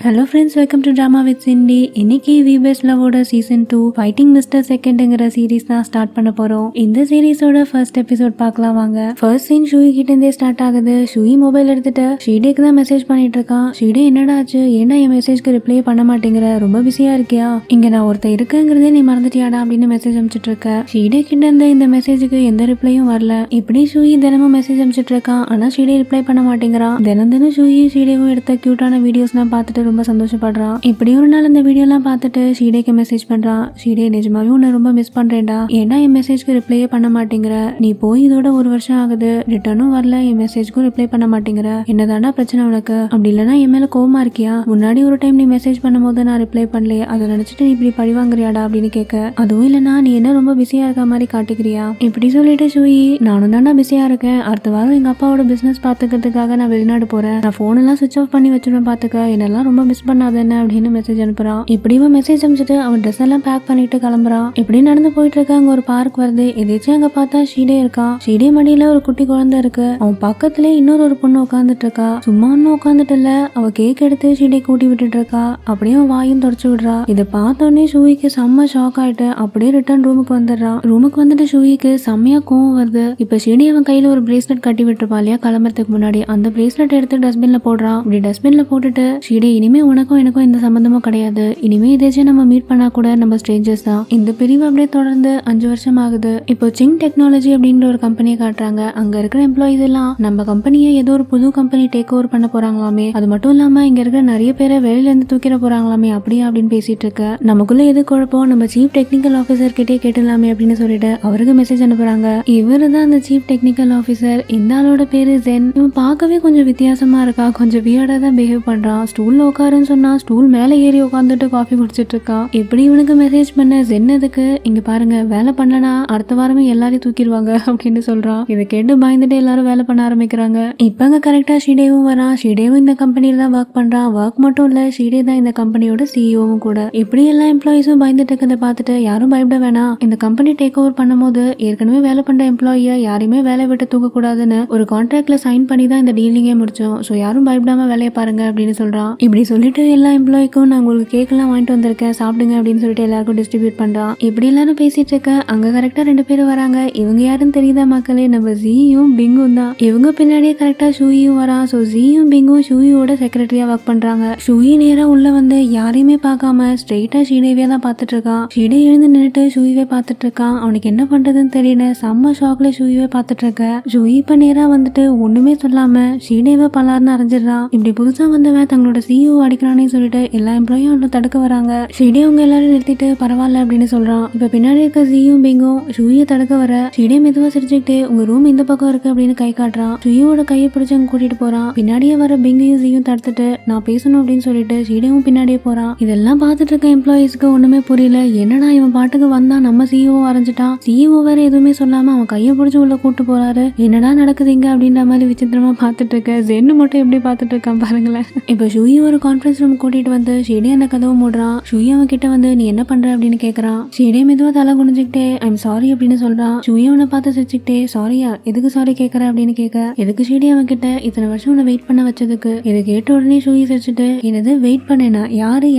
Hello friends, welcome to drama with Cindy. இன்னைக்கு விபெஸ் லவோட season 2 fighting mister செகண்ட்ங்கிற series தான் start பண்ண போறோம். இந்த சீரீஸோட ஃபர்ஸ்ட் எபிசோட் பார்க்கலாம் வாங்க. ஃபர்ஸ்ட் சீன் ஷூயி கிட்ட இருந்தே ஸ்டார்ட் ஆகுது. ஷூயி மொபைல் எடுத்துட்டு ஷீடேக்கு தான் மெசேஜ் பண்ணிட்டு இருக்கான். ஷீடே என்னடா ஆச்சு, ஏன்னா என் மெசேஜ்க்கு ரிப்ளை பண்ண மாட்டேங்கிற, ரொம்ப பிஸியா இருக்கியா, இங்க நான் ஒருத்தர் இருக்கேங்கிறதே நீ மறந்துட்டியாடா அப்படின்னு மெசேஜ் அனுப்பிச்சிட்டு இருக்க. ஷீடே கிட்ட இருந்து இந்த மெசேஜுக்கு எந்த ரிப்ளையும் வரல. இப்படி ஷூயி தினமும் மெசேஜ் அனுப்பிச்சிட்டு இருக்கான். ஆனா ஷீடே ரிப்ளை பண்ண மாட்டேங்கிறான். தினம் ஷூயி ஷீடேவும் எடுத்த கியூட்டான வீடியோஸ்லாம் பார்த்துட்டு ரொம்ப சந்தோஷப்படுறான். இப்படி ஒரு நாள் இந்த வீடியோ எல்லாம் பார்த்துட்டு ஷீடேக்கு மெசேஜ் பண்றான். ஷீடே, நிஜமாவே உன்னை ரொம்ப மிஸ் பண்றேன்டா, ஏன்னா என் மெசேஜ்க்கு ரிப்ளையே பண்ண மாட்டேங்கிற, நீ போய் இதோட 1 வருஷம் ஆகுது, ரிட்டர்னும் வரல, என் மெசேஜ்க்கும் ரிப்ளை பண்ண மாட்டேங்கிற, என்னதாண்டா பிரச்சனை உனக்கு, அப்படி இல்லைன்னா என் மேல கோவமா இருக்கியா, முன்னாடி ஒரு டைம் நீ மெசேஜ் பண்ணும்போது நான் ரிப்ளை பண்ணலையே, அதை நினைச்சிட்டு நீ இப்படி பழிவாங்குறியாடா அப்படின்னு கேட்க, அதுவும் இல்லைன்னா நீ என்ன ரொம்ப பிஸியா இருக்க மாதிரி காட்டிக்கிறியா, இப்படி சொல்லிட்டு ஷூயி, நானும் தாண்டா பிஸியா இருக்கேன், அடுத்த வாரம் எங்க அப்பாவோட பிசினஸ் பாத்துக்கிறதுக்காக நான் வெளிநாடு போறேன், நான் போன் எல்லாம் சுவிச் ஆஃப் பண்ணி வச்சிருவேன், பாத்துக்க, என்னெல்லாம் ரொம்ப மிஸ் பண்ணாத என்ன அப்படின்னு மெசேஜ் அனுப்புறான். இப்படி இவன் மெசேஜ் அனுப்பிச்சிட்டு அவன் ட்ரெஸ் எல்லாம் பேக் பண்ணிட்டு கிளம்புறான். இப்படி நடந்து போயிட்டு இருக்க அங்க ஒரு பார்க் வருது. எதாச்சும் அங்க பார்த்தா ஷீடே இருக்கான். ஷீடே மடியில ஒரு குட்டி குழந்தை இருக்கு. அவன் பக்கத்துல இன்னொரு பொண்ணு உட்காந்துட்டு இருக்கா. சும்மா ஒன்னும் உட்காந்துட்டு இல்ல, அவ கேக் எடுத்து ஷீடே கூட்டி விட்டுட்டு இருக்கா. அப்படியே அவன் வாயும் தொடச்சு விடுறா. இதை பார்த்தோன்னே ஷூயிக்கு செம்ம ஷாக் ஆயிட்டு அப்படியே ரிட்டர்ன் ரூமுக்கு வந்துடுறான். ரூமுக்கு வந்துட்டு ஷூயிக்கு செம்மையா கோவம் வருது. இப்ப ஷீடே அவன் கையில ஒரு பிரேஸ்லெட் கட்டி விட்டுருப்பா இல்லையா கிளம்புறதுக்கு முன்னாடி, அந்த பிரேஸ்லெட் எடுத்து டஸ்ட்பின்ல போடுறான். இப்படி டஸ்ட்பின்ல போட்டுட்டு, ஷீடே, இனிமே உனக்கும் எனக்கும் எந்த சம்பந்தமும் கிடையாது, இனிமே இதாச்சும் நம்ம மீட் பண்ணா கூட நம்ம ஸ்ட்ரேஞ்சர்ஸ் தான். இந்த பிரிவு அப்படியே தொடர்ந்து 5 வருஷம் ஆகுது. இப்போ சிங் டெக்னாலஜி அப்படின்ற ஒரு கம்பெனியை காட்டுறாங்க. அங்க இருக்கிற எம்ப்ளாயிஸ் எல்லாம் நம்ம கம்பெனியை ஏதோ ஒரு புது கம்பெனி டேக் ஓவர் பண்ண போறாங்களாமே, அது மட்டும் இல்லாம இங்க இருக்கிற நிறைய பேரை வெளியில இருந்து தூக்கிட போறாங்களாமே, அப்படியா அப்படின்னு பேசிட்டு இருக்க. நமக்குள்ள எது குழப்பம், நம்ம சீஃப் டெக்னிக்கல் ஆஃபீஸர் கிட்டே கேட்டலாமே அப்படின்னு சொல்லிட்டு அவருக்கு மெசேஜ் அனுப்புறாங்க. இவரு தான் அந்த சீஃப் டெக்னிக்கல் ஆஃபீஸர். இந்த ஆளோட பேரு ஜென். இவன் பார்க்கவே கொஞ்சம் வித்தியாசமா இருக்கா, கொஞ்சம் வியர்டா தான் பிஹேவ் பண்றான். ஸ்டூல்ல உட்காருன்னு சொன்னா ஸ்டூல் மேல ஏறி உட்காந்துட்டு காஃபி குடிச்சிட்டு இருக்கா. எப்படி இவனுக்கு மெசேஜ் பண்ண ஜென் எதுக்கு, இங்க பாருங்க வேலை பண்ணனா அடுத்த வாரமே எல்லாரையும் தூக்கிடுவாங்க அப்படின்னு சொல்றான். இதை கேட்டு பயந்துட்டு எல்லாரும் வேலை பண்ண ஆரம்பிக்கிறாங்க. இப்பங்க கரெக்டா ஷீடேவும் வரான். ஷீடேவும் இந்த கம்பெனில தான் ஒர்க் பண்றான். ஒர்க் மட்டும் இல்ல, ஷீடே தான் இந்த கம்பெனியோட சிஇஓவும் கூட. இப்படி எல்லா எம்ப்ளாயிஸும் பயந்துட்டு இருக்கிறத பார்த்துட்டு யாரும் பயப்பட வேணாம், இந்த கம்பெனி டேக் ஓவர் பண்ணும்போது ஏற்கனவே வேலை பண்ற எம்ப்ளாயிய யாரையுமே வேலை விட்டு தூக்க கூடாதுன்னு ஒரு கான்ட்ராக்ட்ல சைன் பண்ணி தான் இந்த டீலிங்கே முடிச்சோம். சோ யாரும் பயப்படாம வேலையை பாருங்க அப்படின்னு சொல்றான். இப்படி சொல்லிட்டு எல்லா எம்ப்ளாய்க்கும் நான் உங்களுக்கு கேக்கெல்லாம் வாங்கிட்டு வந்திருக்கேன், சாப்பிடுங்க அப்படின்னு சொல்லிட்டு எல்லாருக்கும் டிஸ்ட்ரிபியூட் பண்றான். இப்படி எல்லாரும் பேசிட்டு இருக்க அங்க கரெக்டா 2 பேரும் வராங்க. இவங்க யாருன்னு தெரியுதா மக்களே, நம்ம ஜியும் பிங்கும் தான். இவங்க பின்னாடியே கரெக்டா ஷூயும் வரான். சோ ஜியும் பிங்கும் ஷூயோட செக்ரட்டரியா ஒர்க் பண்றாங்க. ஷூயி நேரா உள்ள வந்து யாரையுமே பார்க்காம ஸ்ட்ரெயிட்டா ஷீடேவே தான் பாத்துட்டு இருக்கான். ஷீடே எழுந்து நின்னுட்டு ஷூயவே பாத்துட்டு இருக்கான். அவனுக்கு என்ன பண்றதுன்னு தெரியல, செம்ம ஷாக்ல ஷூயவே பாத்துட்டு இருக்க. ஷூயி இப்ப நேரா வந்துட்டு ஒண்ணுமே சொல்லாம ஷீடேவை பலார்னு அரைஞ்சிடறான். இப்படி புதுசா வந்தவன் தங்களோட சிஇஓ அடிக்கிறானே சொல்லிட்டு எல்லா எம்ப்ளாயும் அவனை தடுக்க வராங்க. ஷீடே அவங்க எல்லாரும் நிறுத்திட்டு பரவாயில்ல அப்படின்னு சொல்றான். இப்ப பின்னாடி இருக்க ஜியும் பிங்கும் ஷூயை தடுக்க வர ஷீடே மெதுவா சிரிச்சுக்கிட்டே உங்க ரூம் இந்த பக்கம் இருக்கு அப்படின்னு கை காட்டுறான். ஷூயோட கையை பிடிச்சு அங்க கூட்டிட்டு போறான். பின்னாடியே வர பிங்கையும் ஜியும் தடுத்துட்டு நான் பேசணும் அப்படின்னு சொல்லிட்டு ஷீடேவும் பின்னாடியே போறான். இதெல்லாம் பார்த்துட்டு இருக்க எம்ப்ளாயிஸ்க்கு ஒண்ணுமே புரியல. என்னடா இவன் பாட்டுக்கு வந்தா நம்ம சிஇஓ அரைஞ்சிட்டான், சிஇஓ வேற எதுவுமே சொல்லாம அவன் கையை பிடிச்சு உள்ள கூட்டு போறாரு, என்னடா நடக்குதுங்க அப்படின்ற மாதிரி விசித்திரமா பாத்துட்டு இருக்க. ஜென்னு மட்டும் எப்படி பாத்துட்டு இருக்கான் பாருங்களேன். இப்ப ஷூயி ஒரு கான்ஃபரன்ஸ் ரூம் கூட்டிட்டு வந்து ஷீடே அந்த கதவை மூடுறான். ஷூயி அவன் கிட்ட வந்து நீ என்ன பண்ற அப்படின்னு கேக்குறான். ஷீடே மெதுவா தலை குனிஞ்சுக்கிட்டே ஐம் சாரி அப்படின்னு சொல்றான். ஷூயி அவனை பார்த்து சிரிச்சுக்கிட்டே சாரியா, எதுக்கு சாரி கேக்குற அப்படின்னு கேட்க, எதுக்கு ஷீடே அவன் கிட்ட இத்தனை வருஷம் உன்னை வெயிட் பண்ண வச்சதுக்கு. இதை கேட்ட உடனே ஷூயி சிரிச்சுட்டு என்னது வெயிட் பண்ணேனா,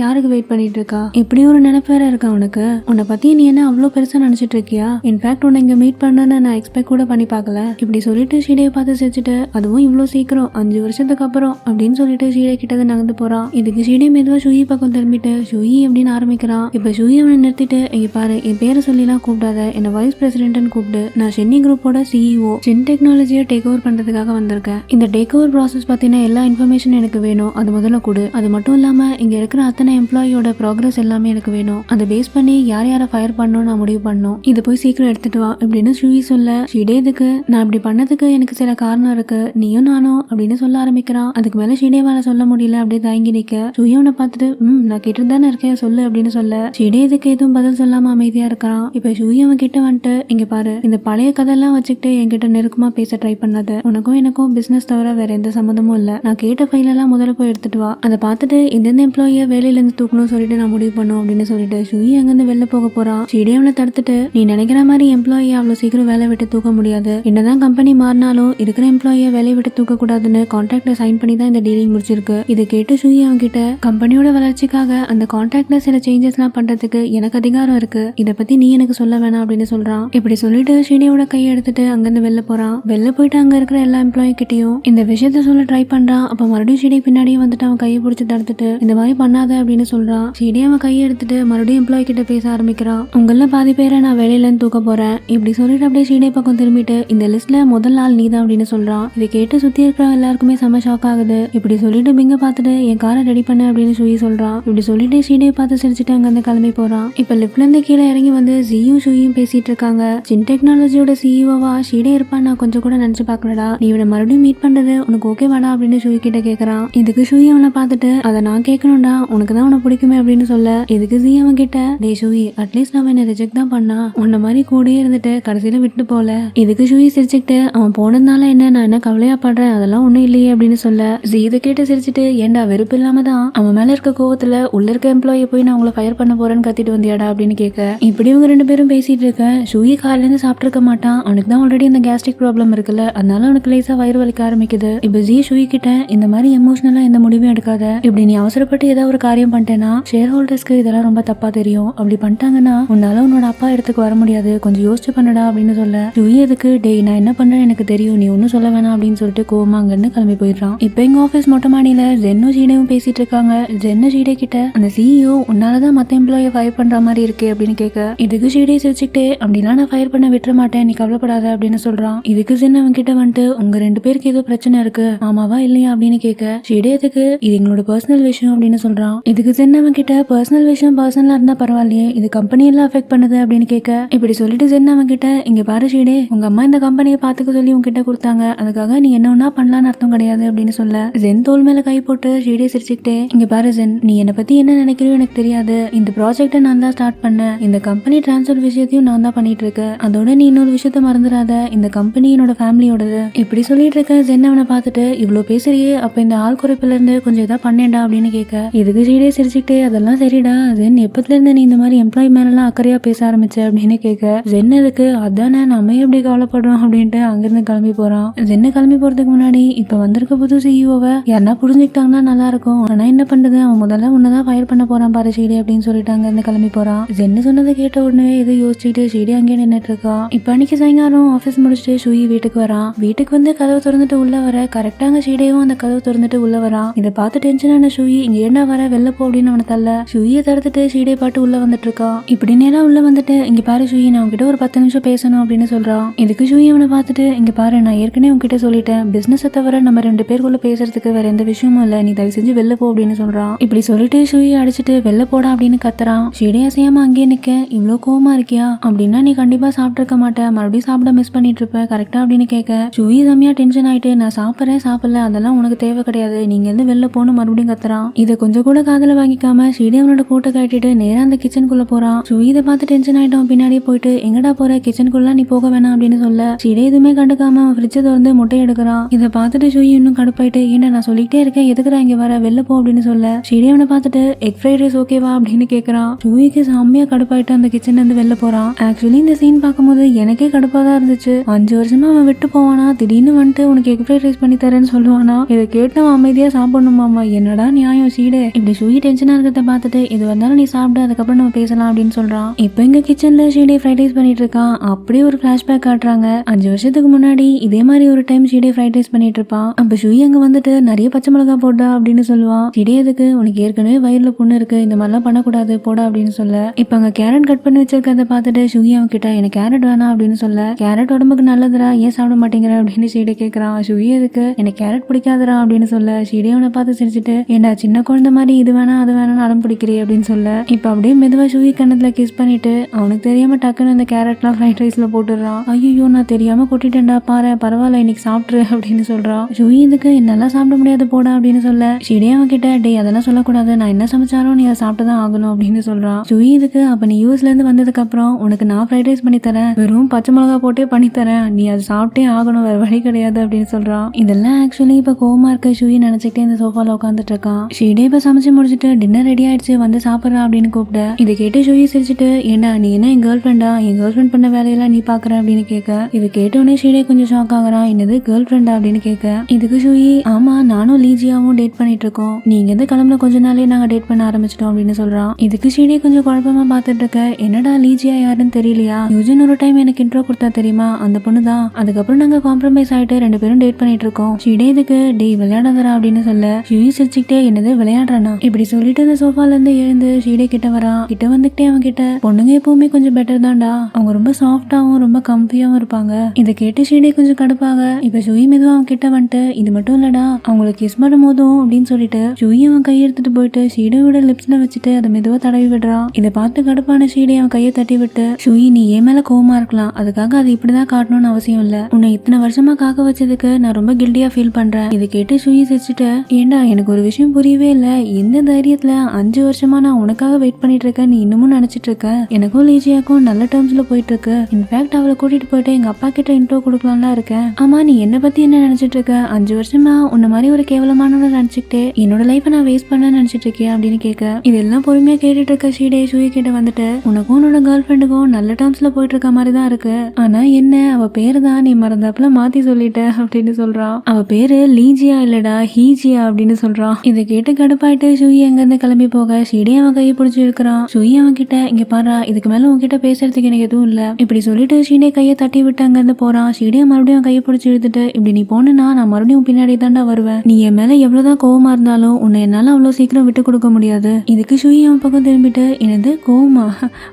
யாருக்கு வெயிட் பண்ணிட்டு இருக்கா, இப்படி ஒரு நினைப்பு வேற இருக்கா உனக்கு, உன்னை பத்தி நீ என்ன அவ்வளவு பெருசா நினைச்சிட்டு இருக்கியா, இன்ஃபேக்ட் உன்னை இங்க மீட் பண்ணணும்னு நான் எக்ஸ்பெக்ட் கூட பண்ணி பார்க்கல, இப்படி சொல்லிட்டு ஷீடையை பார்த்து சிரிச்சுட்டு அதுவும் இவ்வளவு சீக்கிரம் 5 வருஷத்துக்கு அப்புறம் அப்படின்னு சொல்லிட்டு ஷீடே கிட்ட நகர்ந்து போறான். இதுக்கு ஷீடே மெதுவா ஷூயி பக்கம் திரும்பிட்டு ஷூயி அப்படின்னு ஆரம்பிக்கிறான். இப்ப ஷூயி அவனை நிறுத்திட்டு இங்க பாரு, என் பேரை சொல்லிலாம் கூப்பிடாத, என்ன வைஸ் பிரசிடென்ட்னு கூப்பிடு, நான் ஷென்னி குரூப்போட சிஇஓ, சின் டெக்னாலஜியை டேக் ஓவர் பண்றதுக்காக வந்திருக்கேன். இந்த டேக் ஓவர் ப்ராசஸ் பத்தின எல்லா இன்ஃபர்மேஷன் எனக்கு வேணும், அது முதல்ல கொடு, அது மட்டும் இல்லாம இங்க இருக்கிற அத்தனை எம்ப்ளாயியோட ப்ராக்ரஸ் எல்லாமே எனக்கு வேணும், அதை பேஸ் பண்ணி யாரை ஃபயர் பண்ணணும் நான் முடிவு பண்ணணும், இதை போய் சீக்கிரம் எடுத்துட்டு வா அப்படின்னு ஷூயி சொல்ல ஷீடே இதுக்கு நான் இப்படி பண்ணதுக்கு எனக்கு சில காரணம் இருக்கு, நீயும் நானும் அப்படின்னு சொல்ல ஆரம்பிக்கிறான். அதுக்கு மேல ஷீடேவால சொல்ல முடியல, அப்படியே தயங்கி நிக்க. ஷூயி அவனை பார்த்துட்டு நான் கேட்டு தானே இருக்கேன் சொல்லு அப்படின்னு சொல்ல ஷீடே இதுக்கு எதுவும் பதில் சொல்லாம அமைதியா இருக்கிறான். இப்ப ஷூயி அவன் கிட்ட வந்துட்டு இங்க பாரு, இந்த பழைய கதெல்லாம் வச்சுக்கிட்டு என்கிட்ட நெருக்கமா பேச ட்ரை பண்ணாத, உனக்கும் எனக்கும் பிசினஸ் தவிர வேற எந்த சம்மந்தமும் இல்ல, நான் கேட்ட ஃபைல் எல்லாம் முதல்ல போய் எடுத்துட்டு வா, அதை பார்த்துட்டு எந்தெந்த எம்ப்ளாயிய வேலையில இருந்து தூக்கணும் சொல்லிட்டு நான் முடிவு பண்ணும் அப்படின்னு சொல்லிட்டு ஷூயி அங்கிருந்து வெளில போக போறான். ஷீடே அவனை தடுத்துட்டு நீ நினைக்கிற மாதிரி எம்ப்ளாயி அவ்வளவு சீக்கிரம் வேலை விட்டு தூக்க முடியாது, என்னதான் கம்பெனி மாறினாலும் இருக்கிற எம்ப்ளாயிய வேலையை விட்டு தூக்க கூடாதுன்னு கான்ட்ராக்ட்ல சைன் பண்ணி தான் இந்த டீலிங் முடிச்சிருக்கு. இதை கேட்டு ஷூயி ஷூயி அவங்க கிட்ட கம்பெனியோட வளர்ச்சிக்காக அந்த கான்ட்ராக்ட்ல சில சேஞ்சஸ்லாம் பண்றதுக்கு எனக்கு அதிகாரம் இருக்கு, இத பத்தி நீ எனக்கு சொல்ல வேணாம் அப்படின்னு சொல்றான். இப்படி சொல்லிட்டு ஷீனியோட கையை எடுத்துட்டு அங்கிருந்து வெளில போறான். வெளில போயிட்டு அங்க இருக்கிற எல்லா எம்ப்ளாயி கிட்டையும் இந்த விஷயத்த சொல்ல ட்ரை பண்றான். அப்ப மறுபடியும் ஷீனி பின்னாடியே வந்துட்டு அவன் கையை பிடிச்சி தடுத்துட்டு இந்த மாதிரி பண்ணாத அப்படின்னு சொல்றான். ஷீனி அவன் கையை எடுத்துட்டு மறுபடியும் எம்ப்ளாயி கிட்ட பேச ஆரம்பிக்கிறான். உங்கள பாதி பேரை நான் வெளியில இருந்து தூக்க போறேன் இப்படி சொல்லிட்டு அப்படியே ஷீனி பக்கம் திரும்பிட்டு இந்த லிஸ்ட்ல முதல் ஆள் நீதான் அப்படின்னு சொல்றான். இதை கேட்டு சுத்தி இருக்கிற எல்லாருக்குமே செம்ம ஷாக் ஆகுது. இப்படி சொல்லிட்டு பிங்க பார்த்துட்டு என் காரை ரெடி பண்ண அப்படின்னு ஷூயி சொல்றான். இப்படி சொல்லிட்டு ஷீனியை பார்த்து சிரிச்சுட்டு அங்க இருந்து கிளம்பி போறான். இப்ப லிப்ட்ல இருந்து கீழே இறங்கி வந்து ஜியும் ஷூயும் பேசிட்டு இருக்காங்க. ஜின் டெக்னாலஜியோட சிஇஓவா ஷீடே இருப்பான் நான் கொஞ்சம் கூட நினைச்சு பாக்கலடா, நீ இவனை மறுபடியும் மீட் பண்றது உனக்கு ஓகே வாடா அப்படின்னு ஷூயி கிட்ட கேக்குறான். இதுக்கு ஷூயி அவனை பார்த்துட்டு அதை நான் கேட்கணும்டா, உனக்கு தான் உன பிடிக்குமே அப்படின்னு சொல்ல இதுக்கு ஜி அவன் கிட்ட டே ஷூயி அட்லீஸ்ட் நான் என்ன ரிஜெக்ட் தான் பண்ணா, உன்ன மாதிரி கூடயே இருந்துட்டு கடைசியில விட்டு போல. இதுக்கு ஷூயி சிரிச்சுக்கிட்டு அவன் போனதுனால என்ன நான் என்ன கவலையா படுறேன் அதெல்லாம் ஒண்ணும் இல்லையே அப்படின்னு சொல்ல ஜி இதை கேட்டு சிரிச்சுட்டு ஏண்டா வெறுப்பு இல்லாம தான் அவன் மேல இருக்க கோவத்துல உள்ள இருக்க எம்ப்ளாயை போய் நான் உங்களை ஃபயர் பண்ண போறேன்னு கத்திட்டு வந்தியாடா அப்படின்னு கேட்க இப்படி இவங்க ரெண்டு பேரும் பேசிட்டு இருக்க ஷூயி காலையில இருந்து சாப்பிட்டு இருக்க மாட்டான். அவனுக்கு தான் ஆல்ரெடி இந்த கேஸ்ட்ரிக் ப்ராப்ளம் இருக்குல்ல, அதனால அவனுக்கு லேசா வயிறு வலிக்க ஆரம்பிக்குது. இப்ப ஜி ஷூயி கிட்ட இந்த மாதிரி எமோஷனலா எந்த முடிவும் எடுக்காத, இப்படி நீ அவசரப்பட்டு ஏதாவது ஒரு காரியம் பண்ணிட்டேன்னா ஷேர் ஹோல்டர்ஸ்க்கு இதெல்லாம் ரொம்ப தப்பா தெரியும், அப்படி பண்ணிட்டாங்கன்னா உன்னால உன்னோட அப்பா இடத்துக்கு வர முடியாது, கொஞ்சம் யோசிச்சு பண்ணடா அப்படின்னு சொல்ல ஷூயி எதுக்கு டேய் நான் என்ன பண்றேன் எனக்கு தெரியும் நீ ஒன்னும் சொல்ல வேணாம் அப்படின்னு சொல்லிட்டு கோவமா அங்கன்னு கிளம்பி போயிடுறான். இப்ப எங்க ஆபீஸ் மொட்டை மாடியில ஜென்னும் ஷீடேவும் பேசிட்டு இருக்காங்க. ஜென்னு ஷீடே கிட்ட அந்த சிஇஓ உன்னாலதான் மத்த எம்ப்ளாயை ஃபயர் பண்ற மாதிரி இருக்கு அப்படின்னு கேட்க இதுக்கு ஷீடே சிரிச்சுக்கிட்டே அப்படிலாம் நான் ஃபயர் பண்ண விட்டுற மாட்டேன் நீ கவலைப்படாத அப்படின்னு சொல்றான். இதுக்கு ஜென் அவன் கிட்ட வந்துட்டு உங்க ரெண்டு பேருக்கு ஏதோ பிரச்சனை இருக்கு ஆமாவா இல்லையா அப்படின்னு கேட்க ஷீடே எதுக்கு இது எங்களோட பர்சனல் விஷயம் அப்படின்னு சொல்றான். இதுக்கு ஜென் அவன் கிட்ட பர்சனல் விஷயம் பர்சனலா இருந்தா பரவாயில்லையே இது கம்பெனி எல்லாம் அஃபெக்ட் பண்ணுது அப்படின்னு கேட்க இப்படி சொல்லிட்டு ஜென் அவன் கிட்ட இங்க பாரு ஷீடே உங்க அம்மா இந்த கம்பெனியை பாத்துக்க சொல்லி உங்ககிட்ட கொடுத்தாங்க, அதுக்காக நீ என்ன ஒன்னா பண்ணலான்னு அர்த்தம் கிடையாது அப்படின்னு சொல்ல ஜென் தோல் மேல கை போட்டு ஷீடே சிரிச்சுக்கிட்டே இங்க பாரு ஜென் நீ என்னை பத்தி என்ன நினைக்கிறியோ எனக்கு தெரியாது, இந்த ப்ராஜெக்ட நான் தான் ஸ்டார்ட் பண்ணேன், இந்த கம்பெனி டிரான்ஸ்ஃபர் விஷயத்தையும் நான் தான் பண்ணிட்டு இருக்கேன், அதோட நீ இன்னொரு விஷயத்த மறந்துடாத இந்த கம்பெனி என்னோட ஃபேமிலியோடது இப்படி சொல்லிட்டு இருக்க ஜென் அவனை பார்த்துட்டு இவ்வளவு பேசுறியே அப்ப இந்த ஆள் குறைப்புல இருந்து கொஞ்சம் இதா பண்ணேன்டா அப்படின்னு கேட்க இதுக்கு ஷீடே சிரிச்சுக்கிட்டே அதெல்லாம் சரிடா ஜென் எப்பத்துல இருந்து நீ இந்த மாதிரி எம்ப்ளாய் மேலாம் அக்கறையா பேச ஆரம்பிச்ச அப்படின்னு கேட்க ஜென் எதுக்கு அதானே நம்ம எப்படி கவலைப்படுறோம் அப்படின்ட்டு அங்கிருந்து கிளம்பி போறான். ஜென்னு கிளம்பி போறதுக்கு முன்னாடி இப்ப வந்திருக்க புது சிஇஓவை யாருன்னா புரிஞ்சுக்கிட்டாங்கன்னா நல்லா இருக்கும், ஆனா என்ன பண்றது அவன் முதல்ல உன்னதான் ஃபயர் பண்ண போறான் பாரு ஷீடே அப்படின்னு சொல்லிட்டு அங்க இருந்து கிளம்பி போறான். ஜென்னு சொன்னதை கேட்ட உடனே இதை யோசிச்சுட்டு ஷீடே அங்கேயே நின்னுட்டு இருக்கான். இப்ப அன்னைக்கு சாயங்காலம் ஆபீஸ் முடிச்சுட்டு ஷூயி வீட்டுக்கு வரான். வீட்டுக்கு வந்து கதவு திறந்துட்டு உள்ள வர கரெக்டாங்க ஷீடேவும் அந்த கதவு திறந்துட்டு உள்ள வரான். இதை பார்த்து டென்ஷனான ஷூயி இங்க ஏண்டா வர வெளில போ அப்படின்னு அவனை தள்ள ஷூயை தடுத்துட்டு ஷீடே பாட்டு உள்ள வந்துட்டு இருக்கான். இப்படி நேரம் உள்ள வந்துட்டு இங்க பாரு ஷூயி நான் உங்ககிட்ட ஒரு 10 நிமிஷம் பேசணும் அப்படின்னு சொல்றான். இதுக்கு ஷூயி அவனை பார்த்துட்டு இங்க பாரு நான் ஏற்கனவே உங்ககிட்ட சொல்லிட்டேன் பிசினஸை தவிர நம்ம ரெண்டு பேருக்குள்ள பேசுறதுக்கு வேற எந்த விஷயமும் இல்ல, நீ தயவு செஞ்சு வெளில போ அப்படின்னு சொல்றான். இப்படி சொல்லிட்டு ஷூயை அடிச்சுட்டு வெளில போடா அப்படின்னு கத்துறான். ஷீடே அசையாம அங்கேயே நிக்க இவ்வளவு கோவமா இருக்கியா அப்படின்னா நீ கண்டிப்பா சாப்பிட்டு இருக்க மாட்டேன் மறுபடியும் சாப்பிட மிஸ் பண்ணிட்டு இருப்ப கரெக்டா அப்படின்னு கேட்க ஷூயி செம்மையா டென்ஷன் ஆயிட்டு நான் சாப்பிட்றேன் சாப்பிடல அதெல்லாம் உனக்கு தேவை கிடையாது நீங்க இருந்து வெளில போகணும் மறுபடியும் கத்துறான். இதை கொஞ்சம் கூட காதல வாங்கிக்காம ஷீடே அவனோட கூட்ட கட்டிட்டு நேரா அந்த கிச்சனுக்குள்ள போறான். ஷூயி இதை பார்த்து டென்ஷன் ஆயிட்டோம் பின்னாடியே போயிட்டு எங்கடா போற கிச்சனுக்குள்ள நீ போக வேணாம் அப்படின்னு சொல்ல ஷீடே எதுவுமே கண்டுக்காம அவன் ஃப்ரிட்ஜை திறந்து முட்டை எடுக்கிறான். இதை பார்த்துட்டு ஷூயி இன்னும் கடுப்பாயிட்டு ஏன்னா நான் சொல்லிட்டே இருக்கேன் எதுக்குடா இங்க வர வெளில போ அப்படின்னு சொல்ல ஷீடே அவனை பார்த்துட்டு எக் ஃப்ரைட் ரைஸ் ஓகேவா அப்படின்னு கேட்கறான். ஷூயிக்கு செம்மையா கடுப்பாயிட்டு அந்த கிச்சன்ல இருந்து வெளில போறான். ஆக்சுவலி இந்த சீன் பார்க்கும்போது எனக்கே கடுப்பா தான் இருந்துச்சு. 5 வருஷமா அவன் விட்டு போவானா திடீர்னு வந்துட்டு உனக்கு எக் ஃப்ரைட் ரைஸ் பண்ணி தரேன்னு சொல்லுவானா, இதை கேட்டு அவன் அமைதியா சாப்பிடணுமாமா என்னடா நியாயம் ஷீடே. இப்படி ஷூயி டென்ஷனா இருக்கிறத பார்த்துட்டு இது வந்தாலும் நீ சாப்பிடு அதுக்கப்புறம் நம்ம பேசலாம் அப்படின்னு சொல்றான். இப்போ இங்க கிச்சன்ல ஷீடே ஃப்ரைட் ரைஸ் பண்ணிட்டு இருக்கான். அப்படியே ஒரு பிளாஷ்பேக் காட்டுறாங்க. 5 வருஷத்துக்கு முன்னாடி இதே மாதிரி ஒரு டைம் ஷீடே ஃப்ரைட் ரைஸ் பண்ணிட்டு இருப்பான். அப்ப ஷூயி அங்க வந்துட்டு நிறைய பச்சை மிளகா போட்டா அப்படின்னு சொல்லுவான். ஷீடே எதுக்கு உனக்கு ஏற்கனவே வயிறுல புண்ணு இருக்கு இந்த மாதிரிலாம் பண்ணக்கூடாது போடா அப்படின்னு சொல்ல இப்ப அங்க கேரட் கட் பண்ணி வச்சிருக்கத பார்த்துட்டு ஷூயி அவன் கிட்ட எனக்கு கேரட் வேணாம் அப்படின்னு சொல்ல கேரட் உடம்புக்கு நல்லதுடா ஏன் சாப்பிட மாட்டேங்கிற அப்படின்னு ஷீடே கேட்கறான். ஷூயி எதுக்கு எனக்கு கேரட் பிடிக்காதரா அப்படின்னு சொல்ல ஷீடே அவனை பார்த்து சிரிச்சுட்டு ஏண்டா சின்ன குழந்தை மாதிரி இது வேணா அது வேணான்னு அடம் பிடிக்கிறே அப்படின்னு சொல்ல இப்ப அப்படியே மெதுவா ஷூயி கண்ணத்துல கிஸ் பண்ணிட்டு அவனுக்கு தெரியாம டக்குன்னு அந்த கேரட்லாம் ஃப்ரைட் ரைஸ்ல போட்டுடுறான். ஐயோ நான் தெரியாம கொட்டிட்டேன்டா பாரு பரவாயில்ல இன்னைக்கு சாப்பிட்ரு அப்படின்னு சொல்றான். ஷூயி இதுக்கு என்னால சாப்பிட முடியாது போடா அப்படின்னு சொல்ல ஷீடே அவன் கிட்ட டே அதெல்லாம் சொல்லக்கூடாது நான் என்ன சமைச்சாலும் நீ அதை சாப்பிட்டுதான் ஆகணும் அப்படின்னு சொல்றான். ஷூயி இதுக்கு அப்ப நீ யூஎஸ்ல இருந்து வந்ததுக்கு அப்புறம் உனக்கு நான் ஃப்ரைட் ரைஸ் பண்ணி தரேன் வெறும் பச்சை மிளகா போட்டே பண்ணி தரேன் நீ அதை சாப்பிட்டே ஆகணும் வேற வழி கிடையாது அப்படின்னு சொல்றான். இதெல்லாம் ஆக்சுவலி இப்ப கோவமா இருக்க ஷூயி நினைச்சுக்கிட்டே இந்த சோஃபால உட்காந்துட்டு இருக்கான். ஷீடே இப்ப சமைச்சு முடிச்சுட்டு டின்னர் ரெடி ஆயிடுச்சு வந்து சாப்பிட்றா அப்படின்னு கூப்பிட இதை கேட்டு ஷூயி சிரிச்சுட்டு ஏண்டா நீ என்ன என் கேர்ள் ஃப்ரெண்டா என் கேர்ள் ஃப்ரெண்ட் பண்ண வேலையெல்லாம் நீ பாக்குற அப்படின்னு கேட்க இதை கேட்டோடனே ஷீடே கொஞ்சம் ஷாக் ஆகுறான். என்னது கேர்ள் ஃப்ரெண்டா அப்படின்னு கேட்க இதுக்கு ஷூயி ஆமா நானும் லீஜியாவும் டேட் பண்ணிட்டு பண்ணிட்டு இருக்கோம். நீங்க இருந்து கிளம்புன கொஞ்ச நாளே நாங்க டேட் பண்ண ஆரம்பிச்சிட்டோம் அப்படின்னு சொல்றான். இதுக்கு ஷீடே கொஞ்சம் குழப்பமா பாத்துட்டு இருக்க. என்னடா லீஜியா யாருன்னு தெரியலையா? யூஜின் ஒரு டைம் எனக்கு இன்ட்ரோ கொடுத்தா தெரியுமா, அந்த பொண்ணு தான். அதுக்கப்புறம் நாங்க காம்ப்ரமைஸ் ஆயிட்டு 2 பேரும் டேட் பண்ணிட்டு இருக்கோம். ஷீடே இதுக்கு டே விளையாடாதரா அப்படின்னு சொல்ல ஷூயி சிரிச்சுக்கிட்டே என்னது விளையாடுறானா இப்படி சொல்லிட்டு அந்த சோஃபால இருந்து எழுந்து ஷீடே கிட்ட வரான். கிட்ட வந்துகிட்டே அவன் கிட்ட பொண்ணுங்க எப்பவுமே கொஞ்சம் பெட்டர் தான்டா, அவங்க ரொம்ப சாஃப்டாவும் ரொம்ப கம்ஃபியாவும் இருப்பாங்க. இதை கேட்டு ஷீடே கொஞ்சம் கடுப்பாக இப்ப ஷூயி மெதுவா அவன் கிட்ட வந்துட்டு இது மட்டும் இல்லடா அவங்களுக்கு கிஸ் பண்ண போதும் அப்படின்னு சொல்லிட்டு ஷூயி அவன் கையை எடுத்துட்டு போயிட்டு ஷீடேயோட லிப்ஸ்ல வச்சுட்டு அதை மெதுவா தடவி விடுறான். இதை பார்த்து கடுப்பான ஷீடே அவன் கையை தட்டி விட்டு ஷூயி நீ ஏன் மேல கோவமா இருக்கலாம், அதுக்காக அது இப்படிதான் காட்டணும்னு அவசியம் இல்ல. உன்னை இத்தனை வருஷமா காக்க வச்சதுக்கு நான் ரொம்ப கில்டியா ஃபீல் பண்றேன். இதை கேட்டு ஷூயி சிரிச்சுட்டு ஏண்டா எனக்கு ஒரு விஷயம் புரியவே இல்ல, எந்த தைரியத்துல 5 வருஷமா நான் உனக்காக வெயிட் பண்ணிட்டு இருக்கேன் நீ இன்னமும் நினைச்சிட்டு இருக்க? எனக்கும் லீஜியாக்கும் நல்ல டேர்ம்ஸ்ல போயிட்டு இருக்கு. இன்ஃபேக்ட் அவளை கூட்டிட்டு போயிட்டு எங்க அப்பா கிட்ட இன்ட்ரோ கொடுக்கலாம்ல இருக்கேன். ஆமா நீ என்ன பத்தி என்ன நினைச்சிட்டு இருக்க? 5 வருஷமா உன்ன மாதிரி ஒரு கேவலமானவனை நினைச்சுக்கிட்டே என்னோட லைஃபை நான் வேஸ்ட் பண்ண நினைச்சிட்டு இருக்கேன் அப்படின்னு கேட்க இதெல்லாம் பொறுமையா கேட்டுட்டு இருக்க ஷீடே ஷூயி கிட்ட வந்துட்டு உனக்கும் உன்னோட கேர்ள் ஃப்ரெண்டுக்கும் நல்ல டேர்ம்ஸ்ல போயிட்டு இருக்க மாதிரி தான் இருக்கு. ஆனா என்ன அவ பேரு தான் நீ மறந்தாப்புல மாத்தி சொல்லிட்ட அப்படின்னு சொல்றான். அவ பேரு லீஜியா இல்லடா ஹீஜியா அப்படின்னு சொல்றான். இதை கேட்டு கடுப்பாயிட்டு ஷூயி அங்க இருந்து கிளம்பி போக ஷீடே அவன் கையை பிடிச்சி இருக்கிறான். ஷூயி அவன் கிட்ட இங்க பாரு இதுக்கு மேல உன்கிட்ட பேசுறதுக்கு எனக்கு எதுவும் இல்ல இப்படி சொல்லிட்டு ஷீடே கையை தட்டி விட்டு அங்க இருந்து போறான். ஷீடே மறுபடியும் கையை பிடிச்சி இழுத்துட்டு இப்படி நீ போனா நான் மறுபடியும் பின்னாடி தாண்டா வருவேன். நீ என் மேல எவ்வளவுதான் கோவமா இருந்தாலும் உன்னை என்னால அவ்வளவு சீக்கிரம் விட்டு கொடுக்க முடியாது. இதுக்கு ஷூயி அவன் பக்கம் திரும்பிட்டு என்னது கோவமா,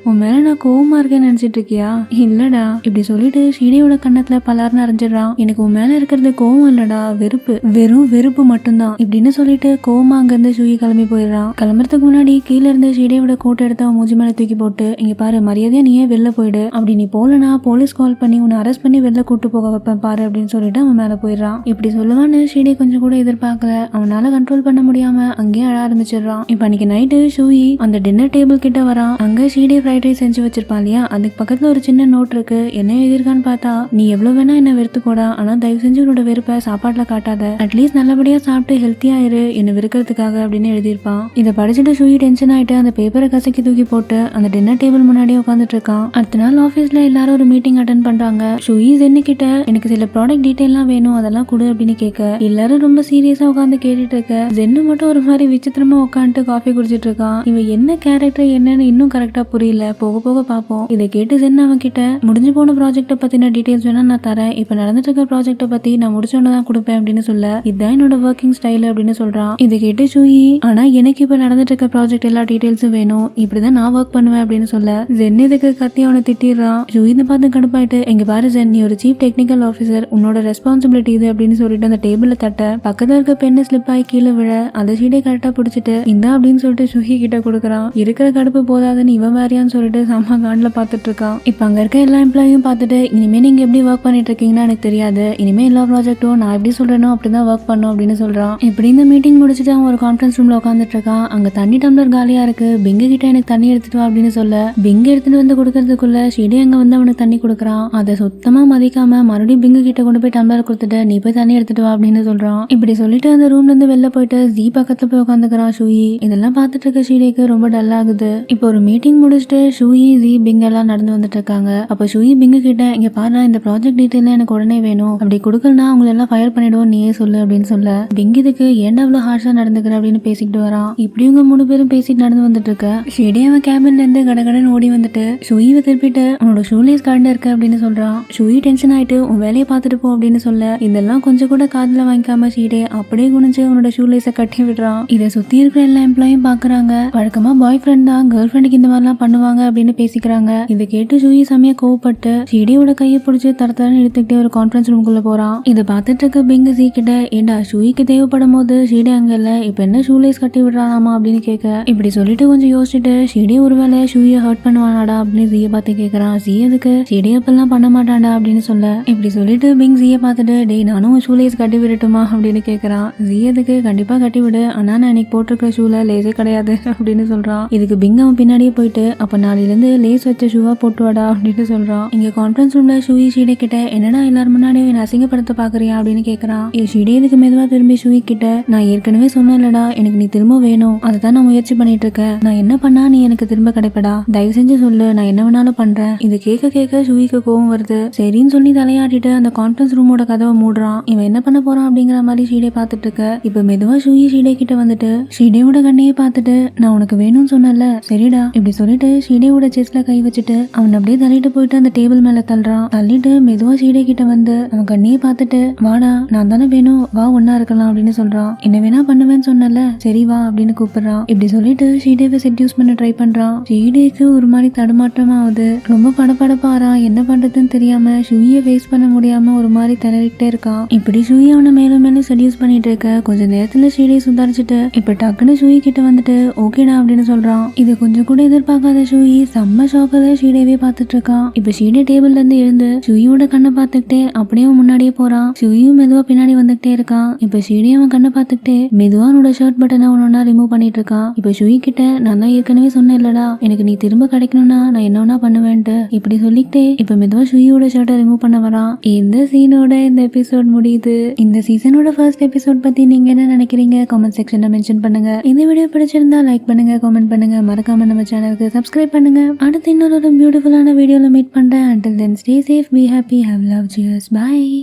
உன் மேல நான் கோவமா இருக்கேன்னு நினைச்சிட்டு இருக்கியா? இல்லடா இப்படி சொல்லிட்டு ஷீடேயோட கண்ணத்துல பலார்னு அரைஞ்சிடறான். எனக்கு உன் மேல இருக்கிறது கோவம் இல்லடா வெறுப்பு, வெறும் வெறுப்பு மட்டும்தான் இப்படின்னு சொல்லிட்டு கோவமா அங்க இருந்து ஷூயி கிளம்பி போயிடுறான். கிளம்புறதுக்கு முன்னாடி கீழே இருந்து ஷீடேயோட கோட்டை எடுத்து அவன் மூஞ்சி மேல தூக்கி போட்டு இங்க பாரு மரியாதையா நீயே வெளில போயிடு, அப்படி நீ போலனா போலீஸ் கால் பண்ணி உன்னை அரெஸ்ட் பண்ணி வெளில கூட்டு போக வைப்பேன் பாரு அப்படின்னு சொல்லிட்டு அவன் மேல போயிடுறான். இப்படி சொல்லுவான்னு ஷீடே கொஞ்சம் கூட எதிர்பார்க்கல. அவனால கண்ட்ரோல் பண்ண முடியாம அங்கேயே அழ ஆரம்பிச்சிடுறான். இப்ப அன்னைக்கு நைட்டு ஷூயி அந்த டின்னர் டேபிள் கிட்ட வரான். அங்க ஷீடே ஃப்ரைட் ரைஸ் செஞ்சு வச்சிருப்பான் இல்லையா, அதுக்கு பக்கத்துல ஒரு சின்ன நோட் இருக்கு. என்ன எழுதிருக்கான்னு பார்த்தா நீ எவ்வளவு வேணா என்ன வெறுத்து போடா, ஆனா தயவு செஞ்சு உன்னோட வெறுப்பை சாப்பாட்டுல காட்டாத, அட்லீஸ்ட் நல்லபடியா சாப்பிட்டு ஹெல்த்தியா இரு என்ன வெறுக்கிறதுக்காக அப்படின்னு எழுதியிருப்பான். இதை படிச்சுட்டு ஷூயி டென்ஷன் ஆயிட்டு அந்த பேப்பரை கசக்கி தூக்கி போட்டு அந்த டின்னர் டேபிள் முன்னாடியே உட்காந்துட்டு இருக்கான். அடுத்த நாள் ஆபீஸ்ல எல்லாரும் ஒரு மீட்டிங் அட்டென்ட் பண்றாங்க. ஷூயி ஜென்னு கிட்ட எனக்கு சில ப்ராடக்ட் டீடைல்லாம் வேணும் அதெல்லாம் கொடு அப்படின்னு கேட்க எல்லாரும் ரொம்ப சீரியஸா உட்காந்து கேட்டுட்டு இருக்க ஜென்னு மட்டும் ஒரு மாதிரி விசித்திரமா உட்காந்துட்டு காஃபி குடிச்சிட்டு இருக்கான். இவன் என்ன கேரக்டர் என்னன்னு இன்னும் கரெக்டா புரியல, போக போக பாப்போம். இதை கேட்டு ஜென் அவன் கிட்ட முடிஞ்சு போன ப்ராஜெக்ட பத்தின டீடைல்ஸ் வேணா நான் தரேன், இப்ப நடந்துட்டு இருக்க ப்ராஜெக்ட பத்தி நான் முடிச்சோன்னதான் கொடுப்பேன் அப்படின்னு சொல்ல இதுதான் என்னோட ஒர்க்கிங் ஸ்டைல் அப்படின்னு சொல்றான். இதை கேட்டு ஷூயி ஆனா எனக்கு இப்ப நடந்துட்டு இருக்க ப்ராஜெக்ட் எல்லா டீடைல்ஸும் வேணும், இப்படிதான் நான் ஒர்க் பண்ணுவேன் அப்படின்னு சொல்ல ஜென் இதுக்கு கத்தி அவனை திட்டிடுறான். ஷூயி இதை பார்த்து கடுப்பாயிட்டு எங்க பாரு ஜென் நீ ஒரு சீஃப் டெக்னிக்கல் ஆஃபீஸர், உன்னோட ரெஸ்பான்சிபிலிட்டி இது அப்படின்னு சொல்லிட்டு அந்த டேபிள்ல தட்ட பக்கத்துல இருக்க பெண்ணு ஸ்லிப் ஆகி கீழே விழ அந்த ஷீடை கரெக்டா பிடிச்சிட்டு இந்தா அப்படின்னு சொல்லிட்டு ஷூயி கிட்ட கொடுக்குறான். இருக்கிற கடுப்பு போதாதுன்னு இவன் வேறையான்னு சொல்லிட்டு செம்ம காண்ட்ல பாத்துட்டு இருக்கான். இப்ப அங்க இருக்க எல்லா எம்ப்ளாயும் பார்த்துட்டு இனிமே நீங்க எப்படி ஒர்க் பண்ணிட்டு இருக்கீங்கன்னா எனக்கு தெரியாது, இனிமே எல்லா ப்ராஜெக்டும் நான் எப்படி சொல்றேனோ அப்படிதான் ஒர்க் பண்ணும் அப்படின்னு சொல்றான். இப்படி இந்த மீட்டிங் முடிச்சுட்டு அவன் ஒரு கான்ஃபரன்ஸ் ரூம்ல உட்காந்துட்டு இருக்கான். அங்க தண்ணி டம்ளர் காலியா இருக்கு. பிங்கு கிட்ட எனக்கு தண்ணி எடுத்துட்டு வா அப்படின்னு சொல்ல பிங்கு எடுத்துட்டு வந்து கொடுக்கறதுக்குள்ள ஷீடே அங்க வந்து அவனுக்கு தண்ணி கொடுக்குறான். அதை சுத்தமா மதிக்காம மறுபடியும் பிங்கு கிட்ட கொண்டு போய் டம்ளர் கொடுத்துட்டு நீ போய் தண்ணி எடுத்துட்டு வா அப்படின்னு சொல்றான். இப்படி சொல்லிட்டு அந்த ரூம்ல இருந்து வெளில போயிட்டு ஜி பக்கத்துல போய் உட்காந்துக்கிறான் ஷூயி. இதெல்லாம் பார்த்துட்டு இருக்க ஷீடேக்கு ரொம்ப டல் ஆகுது. இப்போ ஒரு மீட்டிங் முடிச்சுட்டு ஷூயி ஜி பிங் எல்லாம் நடந்து வந்துட்டு இருக்காங்க. அப்ப ஷூயி பிங்கு கிட்ட இங்க பாரு இந்த ப்ராஜெக்ட் டீடைல் எனக்கு உடனே வேணும், அப்படி கொடுக்கலனா அவங்களை எல்லாம் ஃபயர் பண்ணிடுவோம் நீயே சொல்லு அப்படின்னு சொல்ல பிங் இதுக்கு ஏன்டா அவ்வளவு ஹார்ஷா நடந்துக்கிற அப்படின்னு பேசிக்கிட்டு வரான். இப்படி இவங்க 3 பேரும் பேசிட்டு நடந்து வந்துட்டு இருக்க ஷீடே அவன் கேபின்ல இருந்து கடகடன்னு ஓடி வந்துட்டு ஷூயிவை திருப்பிட்டு உன்னோட ஷூலேஸ் கரண்ட் இருக்கு அப்படின்னு சொல்றான். ஷூயி டென்ஷன் ஆயிட்டு உன் வேலையை பார்த்துட்டு போ அப்படின்னு சொல்ல இதெல்லாம் கொஞ்சம் கூட காதுல வாங்கிக்காம ஷீடே அப்படியே குனிஞ்சு உன்னோட ஷூலேஸை கட்டி விடுறான். இதை சுத்தி இருக்கிற எல்லா எம்ப்ளாயும் பாக்குறாங்க. வழக்கமா பாய் ஃப்ரெண்ட் தான் கேர்ள் ஃப்ரெண்டுக்கு இந்த மாதிரிலாம் பண்ணுவாங்க அப்படின்னு பேசிக்கிறாங்க. இதை கேட்டு ஷூயி செமையா கோவப்பட்டு ஷீடேயோட கையை பிடிச்சி தரத்தரன்னு எடுத்துக்கிட்டே ஒரு கான்ஃபரன்ஸ் ரூம்குள்ள போறான். இதை பார்த்துட்டு இருக்க பிங்கு ஜி கிட்ட ஏண்டா ஷூயிக்கு தேவைப்படும் போது ஷீடே அங்க இல்ல, இப்ப என்ன ஷூலேஸ் கட்டி விடுறானாமா அப்படின்னு கேட்க இப்படி சொல்லிட்டு கொஞ்சம் யோசிச்சுட்டு ஷீடே ஒருவேளை ஷூயை ஹர்ட் பண்ணுவானாடா அப்படின்னு ஜியை பார்த்து கேட்கறான். ஜி அதுக்கு ஷீடே அப்பெல்லாம் பண்ண மாட்டான்டா அப்படின்னு சொல்ல இப்படி சொல்லிட்டு பிங் ஜியை பார்த்துட்டு டேய் நானும் ஷூலேஸ் கட்டி விடட்டுமா அப்படின்னு கேட்கறான். ஜி அதுக்கு கண்டிப்பா கட்டி விடு, ஆனா நான் இன்னைக்கு போட்டிருக்கிற ஷூல லேஸே கிடையாது அப்படின்னு சொல்றான். இதுக்கு பிங் அவன் பின்னாடியே போயிட்டு அப்ப நாளையில இருந்து லேஸ் வச்ச ஷூவா போட்டுவாடா அப்படின்னு சொல்றான். இங்க கான்ஃபரன்ஸ் ரூம்ல ஷூயி ஷீடே கிட்ட என்னடா எல்லாரும் முன்னாடியும் என்ன அசிங்கப்படுத்த பாக்குறியா அப்படின்னு கேட்கறான். ஷீடே இதுக்கு மெதுவா திரும்பி ஷூயி கிட்ட நான் ஏற்கனவே சொன்னேன்லடா எனக்கு நீ திரும்ப வேணும், அதைதான் நான் முயற்சி பண்ணிட்டு இருக்கேன், நான் என்ன பண்ணா நீ எனக்கு திரும்ப கிடைப்படா, தயவு செஞ்சு சொல்லு நான் என்ன வேணாலும் பண்றேன். இது கேட்க கேட்க ஷூயிக்கு கோவம் வருது. சரின்னு சொல்லி தலையாட்டிட்டு அந்த கான்ஃபரன்ஸ் ரூமோட கதவை மூடுறான். இவன் என்ன பண்ண போறான் அப்படிங்கிற மாதிரி ஷீடே பார்த்துட்டு இருக்க இப்ப மெதுவா ஷூயி ஷீடே கிட்ட வந்துட்டு ஷீடேவோட கண்ணையே பார்த்துட்டு நான் உனக்கு வேணும்னு சொன்னல சரிடா இப்படி சொல்லிட்டு ஷீடேவோட செஸ்ட்ல கை வச்சுட்டு அவன் அப்படியே தள்ளிட்டு போயிட்டு அந்த டேபிள் மேல தள்ளுறான். தள்ளிட்டு மெதுவா ஷீடே கிட்ட வந்து அவன் கண்ணையே பார்த்துட்டு வாடா நான் தானே வேணும் வா ஒன்னா இருக்கலாம் அப்படின்னு சொல்றான். என்ன வேணா பண்ணுவேன்னு சொன்னல சரி வா அப்படின்னு கூப்பிடுறான். இப்படி சொல்லிட்டு ஷீடேவை செட்யூஸ் பண்ண ட்ரை பண்றான். ஷீடேக்கு ஒரு மாதிரி தடுமாற்றமா ஆகுது. ரொம்ப படபடப்பாரா என்ன பண்றதுன்னு தெரியாம ஷூயை ஃபேஸ் பண்ண முடியாம ஒரு மாதிரி திணறிட்டே இருக்கான். இப்படி ஷூயை அவனை மேலும் மேலும் செட்யூஸ் பண்ணிட்டு இருக்க கொஞ்ச நேரத்துல ஷீடே சுதாரிச்சுட்டு இப்ப டக்குன்னு ஷூயி கிட்ட வந்துட்டு ஓகேடா அப்படின்னு சொல்றான். இது கொஞ்சம் கூட எதிர்பார்க்காத ஷூயி செம்ம ஷாக்காக ஷீடேவே பார்த்துட்டு இருக்கான். இப்ப ஷீடே டேபிள்ல இருந்து எழுந்து ஷூயோட கண்ணை பார்த்துக்கிட்டே அப்படியே முன்னாடியே போறான். ஷூயும் மெதுவா பின்னாடி வந்துகிட்டே இருக்கான். இப்ப ஷீடே அவன் கண்ணை பார்த்துக்கிட்டே மெதுவா அவனோட ஷர்ட் பட்டனை ஒன்னா ரிமூவ் பண்ணிட்டு இருக்கான். இப்ப ஷூயி கிட்ட நான் தான் ஏற்கனவே சொன்னேன் இல்லடா எனக்கு நீ திரும்ப கிடைக்கணும்னா நான் என்ன பண்ணுவேன்ட்டு இப்படி சொல்லிக்கிட்டே இப்ப மெதுவா ஷூயோட ஷர்ட்டை ரிமூவ் பண்ண வரான். இந்த சீனோட இந்த எபிசோட் முடியுது. இந்த சீசனோட ஃபர்ஸ்ட் எபிசோட் பத்தி நீங்க என்ன நினைக்கிறீங்க கமெண்ட் செக்ஷன்ல மென்ஷன் பண்ணுங்க. இந்த வீடியோ பிடிச்சிருந்தா லைக் பண்ணுங்க கமெண்ட் பண்ணுங்க மறக்காம நம்ம சேனலுக்கு சப்ஸ்கிரைப் பண்ணுங்க. அடுத்து இன்னொரு பியூட்டிஃபுல்லான வீடியோல மீட் பண்றேன். until then stay safe, be happy, have love, cheers, bye.